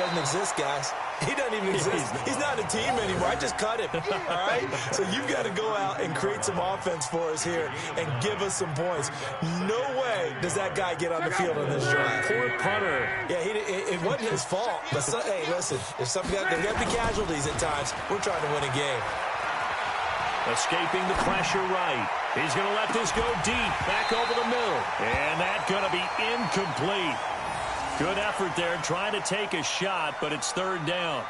doesn't exist, guys. He doesn't even exist. He's not a team anymore. I just cut him, all right? So you've got to go out and create some offense for us here and give us some points. No way does that guy get on the field on this drive. Poor punter. Yeah, it wasn't his fault. But, hey, listen, there's got to be casualties at times. We're trying to win a game. Escaping the pressure right. He's going to let this go deep, back over the middle. And that's going to be incomplete. Good effort there, trying to take a shot, but it's third down.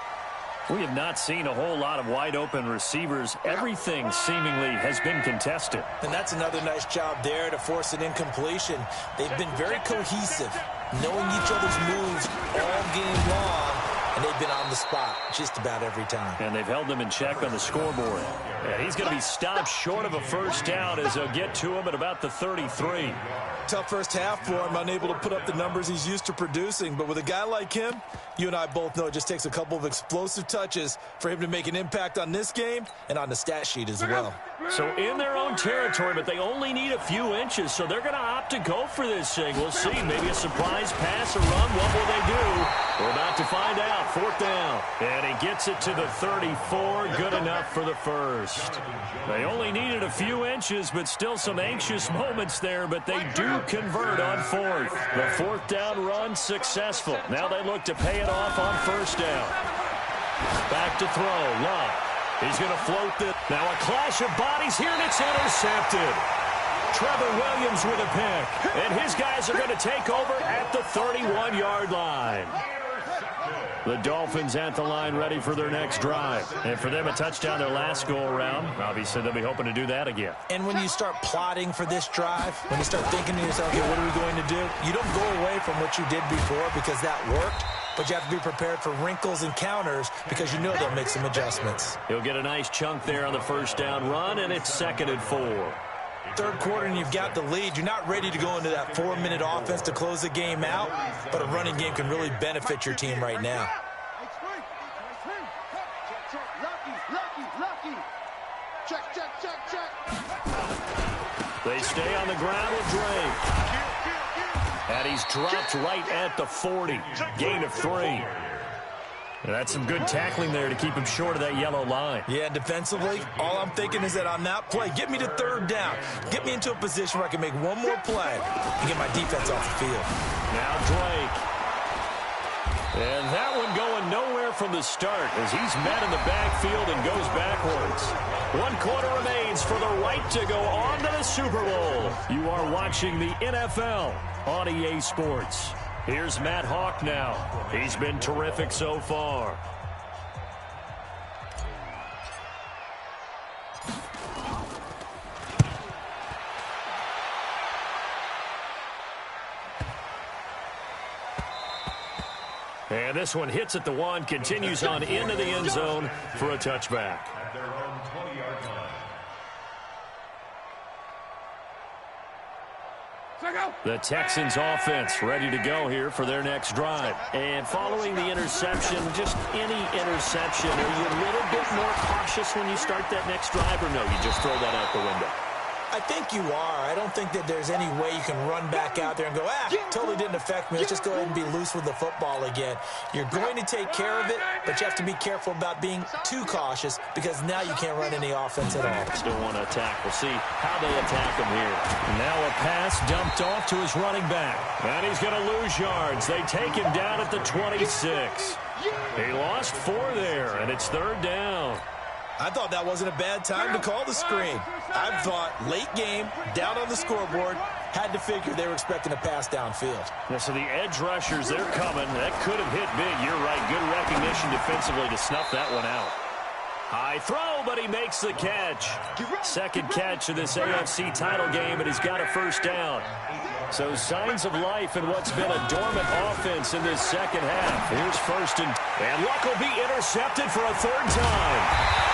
We have not seen a whole lot of wide-open receivers. Everything seemingly has been contested. And that's another nice job there to force an incompletion. They've been very cohesive, knowing each other's moves all game long, and they've been on the spot just about every time. And they've held them in check on the scoreboard. And he's going to be stopped short of a first down as they'll get to him at about the 33. Tough first half for him, unable to put up the numbers he's used to producing. But with a guy like him, you and I both know it just takes a couple of explosive touches for him to make an impact on this game and on the stat sheet as well. So in their own territory, but they only need a few inches, so they're going to opt to go for this thing. We'll see. Maybe a surprise pass or run. What will they do? We're about to find out. Fourth down. And he gets it to the 34. Good enough for the first. They only needed a few inches, but still some anxious moments there, but they do convert on fourth. The fourth down run successful. Now they look to pay it off on first down. Back to throw. Love. He's going to float this. Now a clash of bodies here, and it's intercepted. Trevor Williams with a pick. And his guys are going to take over at the 31-yard line. The Dolphins at the line ready for their next drive. And for them, a touchdown their last go-around. Obviously, they'll be hoping to do that again. And when you start plotting for this drive, when you start thinking to yourself, okay, what are we going to do? You don't go away from what you did before because that worked. But you have to be prepared for wrinkles and counters because you know they'll make some adjustments. He'll get a nice chunk there on the first down run, and it's 2nd and 4. Third quarter and you've got the lead. You're not ready to go into that 4-minute offense to close the game out, but a running game can really benefit your team right now. They stay on the ground with Drake. And he's dropped right at the 40. Gain of 3. And that's some good tackling there to keep him short of that yellow line. Yeah, defensively, all I'm thinking is that on that play, get me to third down. Get me into a position where I can make one more play and get my defense off the field. Now Drake. And that one going nowhere from the start as he's met in the backfield and goes backwards. 1 quarter remains for the right to go on to the Super Bowl. You are watching the NFL on EA Sports. Here's Matt Hawk now. He's been terrific so far. And this one hits at the 1, continues on into the end zone for a touchback. The Texans offense ready to go here for their next drive. And following the interception, just any interception, are you a little bit more cautious when you start that next drive, or no, you just throw that out the window? I think you are. I don't think that there's any way you can run back out there and go, totally didn't affect me. Let's just go ahead and be loose with the football again. You're going to take care of it, but you have to be careful about being too cautious because now you can't run any offense at all. Still want to attack. We'll see how they attack him here. Now a pass dumped off to his running back. And he's going to lose yards. They take him down at the 26. He lost 4 there, and it's third down. I thought that wasn't a bad time to call the screen. I thought late game, down on the scoreboard, had to figure they were expecting a pass downfield. Yeah, so the edge rushers, they're coming. That could have hit big. You're right. Good recognition defensively to snuff that one out. High throw, but he makes the catch. Second catch of this AFC title game, and he's got a first down. So signs of life in what's been a dormant offense in this second half. Here's first and Luck will be intercepted for a third time.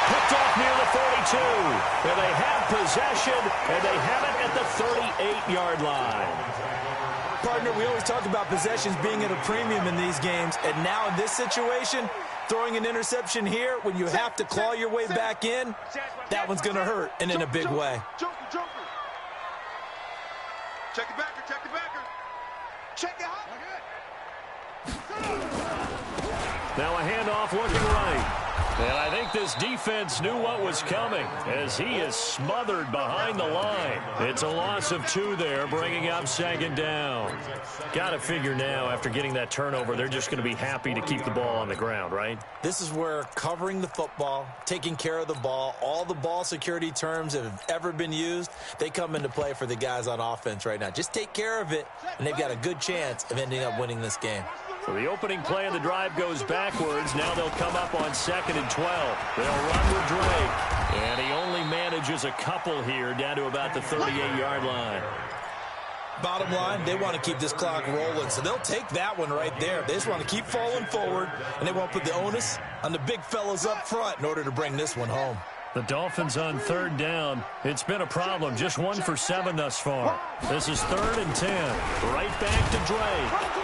Picked off near the 32. And they have possession, and they have it at the 38-yard line. Partner, we always talk about possessions being at a premium in these games, and now in this situation, throwing an interception here when you have to claw your way back in, that one's going to hurt, and in a big way. Check the backer, check the backer. Check it out. Now a handoff looking right. And I think this defense knew what was coming as he is smothered behind the line. It's a loss of 2 there, bringing up second down. Got to figure now, after getting that turnover, they're just going to be happy to keep the ball on the ground, right? This is where covering the football, taking care of the ball, all the ball security terms that have ever been used, they come into play for the guys on offense right now. Just take care of it, and they've got a good chance of ending up winning this game. So the opening play of the drive goes backwards. Now they'll come up on 2nd and 12. They'll run with Drake. And he only manages a couple here down to about the 38-yard line. Bottom line, they want to keep this clock rolling, so they'll take that one right there. They just want to keep falling forward, and they won't put the onus on the big fellas up front in order to bring this one home. The Dolphins on 3rd down. It's been a problem. Just 1 for 7 thus far. This is 3rd and 10. Right back to Drake.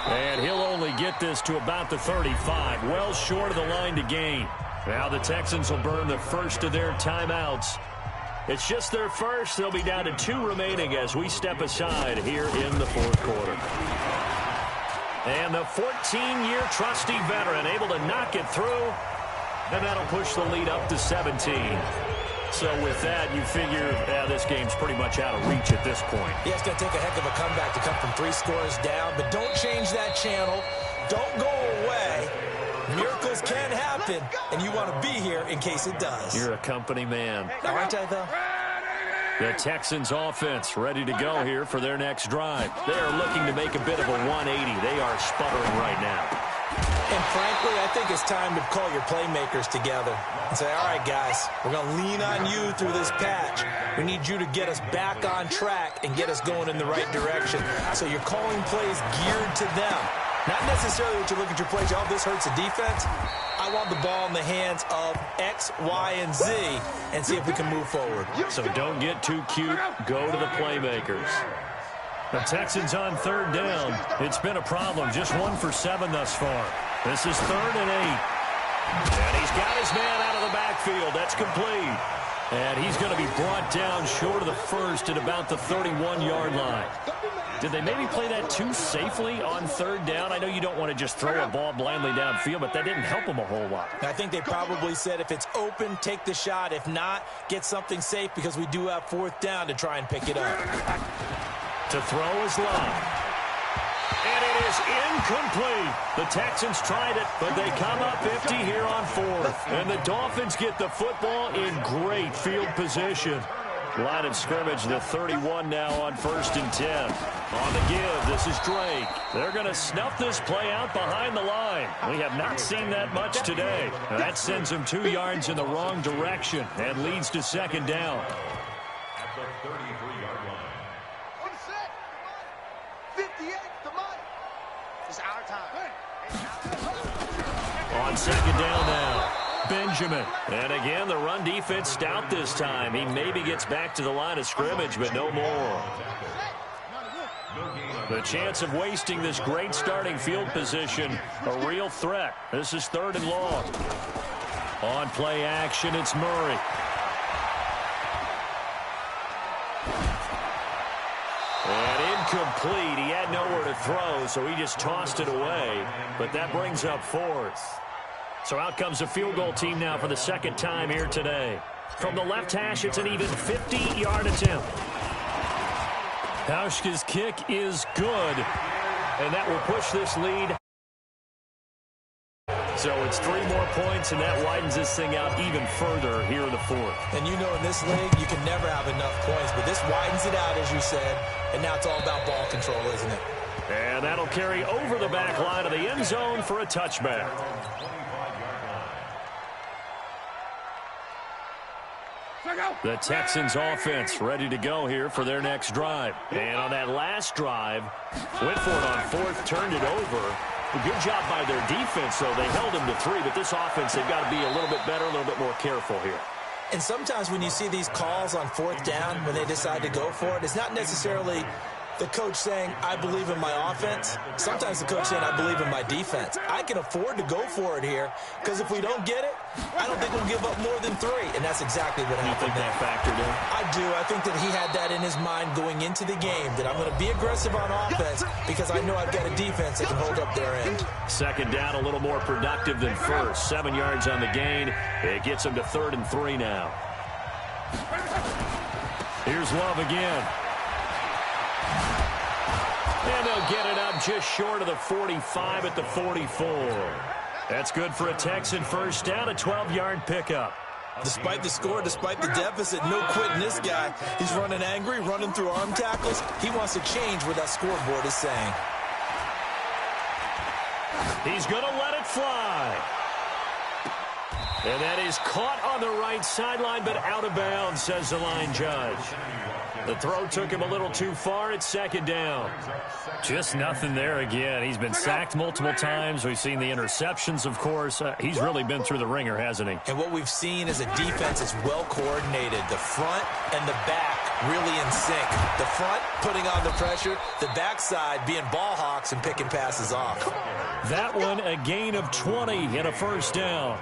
And he'll only get this to about the 35, well short of the line to gain. Now the Texans will burn the first of their timeouts. It's just their first. They'll be down to 2 remaining as we step aside here in the 4th quarter. And the 14-year trusty veteran able to knock it through. And that'll push the lead up to 17. So with that, you figure this game's pretty much out of reach at this point. Yeah, it's going to take a heck of a comeback to come from 3 scores down. But don't change that channel. Don't go away. Miracles can happen, and you want to be here in case it does. You're a company man. Aren't I, though? The Texans offense ready to go here for their next drive. They are looking to make a bit of a 180. They are sputtering right now. And frankly, I think it's time to call your playmakers together and say, all right, guys, we're going to lean on you through this patch. We need you to get us back on track and get us going in the right direction. So you're calling plays geared to them. Not necessarily what you look at your plays, oh, this hurts the defense. I want the ball in the hands of X, Y, and Z and see if we can move forward. So don't get too cute. Go to the playmakers. The Texans on 3rd down. It's been a problem. Just 1 for 7 thus far. This is 3rd and 8. And he's got his man out of the backfield. That's complete. And he's going to be brought down short of the first at about the 31-yard line. Did they maybe play that too safely on 3rd down? I know you don't want to just throw a ball blindly downfield, but that didn't help them a whole lot. I think they probably said if it's open, take the shot. If not, get something safe because we do have 4th down to try and pick it up. To throw is Love. And it is incomplete. The Texans tried it, but they come up 50 here on 4th. And the Dolphins get the football in great field position. Line of scrimmage, the 31 now on 1st and 10. On the give, this is Drake. They're going to snuff this play out behind the line. We have not seen that much today. That sends them 2 yards in the wrong direction and leads to 2nd down. At the 33-yard line. On set. 58 to Mike. It's our time. On 2nd down now. Benjamin. And again, the run defense stout this time. He maybe gets back to the line of scrimmage, but no more. The chance of wasting this great starting field position, a real threat. This is 3rd and long. On play action, it's Murray. And incomplete. He had nowhere to throw, so he just tossed it away. But that brings up 4th. So out comes a field goal team now for the 2nd time here today. From the left hash, it's an even 50-yard attempt. Hauschka's kick is good, and that will push this lead. So it's 3 more points, and that widens this thing out even further here in the 4th. And you know in this league, you can never have enough points, but this widens it out, as you said, and now it's all about ball control, isn't it? And that'll carry over the back line of the end zone for a touchback. The Texans offense ready to go here for their next drive. And on that last drive, went for it on 4th, turned it over. A good job by their defense, though. They held them to 3, but this offense, they've got to be a little bit better, a little bit more careful here. And sometimes when you see these calls on 4th down, when they decide to go for it, it's not necessarily The coach saying, I believe in my offense. Sometimes the coach saying, I believe in my defense. I can afford to go for it here because if we don't get it, I don't think we'll give up more than 3. And that's exactly what happened. You think that factored in? I do. I think that he had that in his mind going into the game, that I'm going to be aggressive on offense because I know I've got a defense that can hold up their end. Second down, a little more productive than first. 7 yards on the gain. It gets him to 3rd and 3 now. Here's Love again. And they'll get it up just short of the 45 at the 44. That's good for a Texan first down, a 12-yard pickup. Despite the score, despite the deficit, no quitting this guy. He's running angry, running through arm tackles. He wants to change what that scoreboard is saying. He's going to let it fly. And that is caught on the right sideline, but out of bounds, says the line judge. The throw took him a little too far. It's 2nd down. Just nothing there again. He's been sacked multiple times. We've seen the interceptions, of course. He's really been through the ringer, hasn't he? And what we've seen is a defense that's well coordinated. The front and the back really in sync. The front putting on the pressure. The backside being ball hawks and picking passes off. That one, a gain of 20 and a first down.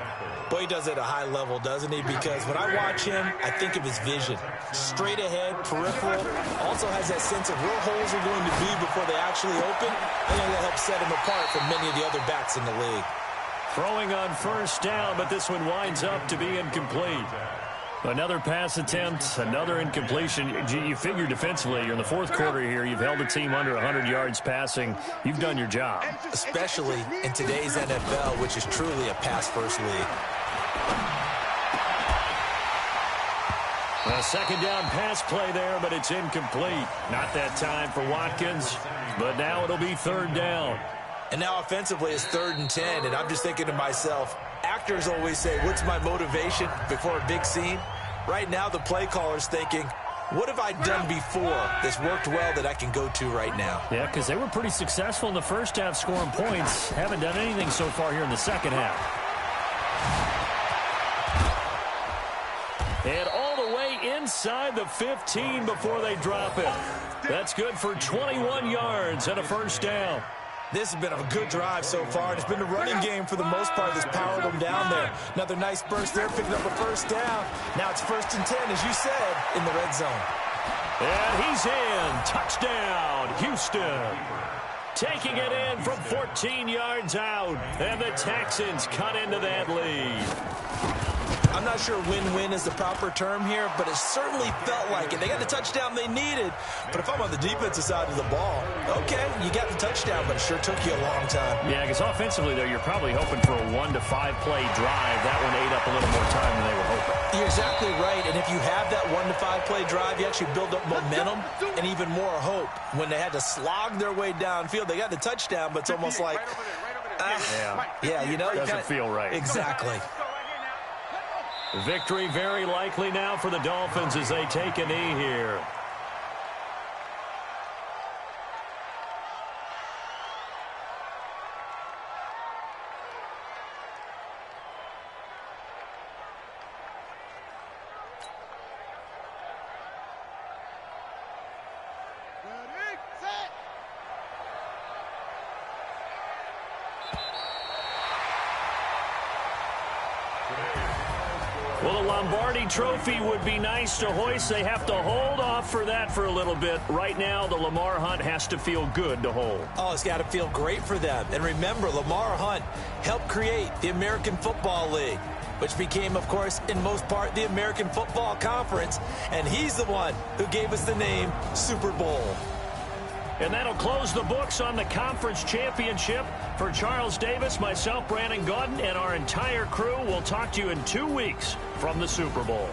Boy, he does it at a high level, doesn't he? Because when I watch him, I think of his vision. Straight ahead, peripheral. Also has that sense of where holes are going to be before they actually open. I think that helps set him apart from many of the other backs in the league. Throwing on first down, but this one winds up to be incomplete. Another pass attempt, another incompletion. You figure defensively, you're in the 4th quarter here. You've held a team under 100 yards passing. You've done your job. Especially in today's NFL, which is truly a pass-first league. A 2nd down pass play there, but it's incomplete. Not that time for Watkins, but now it'll be 3rd down. And now offensively it's 3rd and 10, and I'm just thinking to myself, actors always say, what's my motivation before a big scene? Right now the play caller's thinking, what have I done before that's worked well that I can go to right now? Yeah, because they were pretty successful in the first half scoring points. Haven't done anything so far here in the second half. And all the way inside the 15 before they drop it. That's good for 21 yards and a first down. This has been a good drive so far. It's been the running game for the most part that's powered them down there. Another nice burst there, picking up a first down. Now it's 1st and 10, as you said, in the red zone. And he's in. Touchdown, Houston. Taking it in from 14 yards out. And the Texans cut into that lead. I'm not sure win-win is the proper term here, but it certainly felt like it. They got the touchdown they needed, but if I'm on the defensive side of the ball, okay, you got the touchdown, but it sure took you a long time. Yeah, because offensively, though, you're probably hoping for a 1 to 5 play drive. That one ate up a little more time than they were hoping. You're exactly right, and if you have that 1 to 5 play drive, you actually build up momentum and even more hope. When they had to slog their way downfield, they got the touchdown, but it's almost like, yeah, you know. Doesn't feel right. Exactly. Victory very likely now for the Dolphins as they take a knee here. Well, the Lombardi Trophy would be nice to hoist. They have to hold off for that for a little bit. Right now, the Lamar Hunt has to feel good to hold. Oh, it's got to feel great for them. And remember, Lamar Hunt helped create the American Football League, which became, of course, in most part, the American Football Conference. And he's the one who gave us the name Super Bowl. And that'll close the books on the conference championship. For Charles Davis, myself, Brandon Gaudin, and our entire crew, we'll talk to you in 2 weeks from the Super Bowl.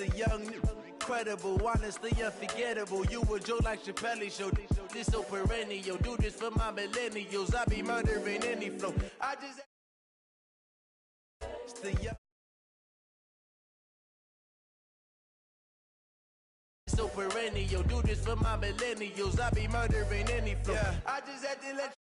the young, incredible, honestly unforgettable. You a joke like Chappelle Show. This so perennial. Do this for my millennials. I be murdering any flow. I just. It's the young. So perennial. Do this for my millennials. I be murdering any flow. I just had to let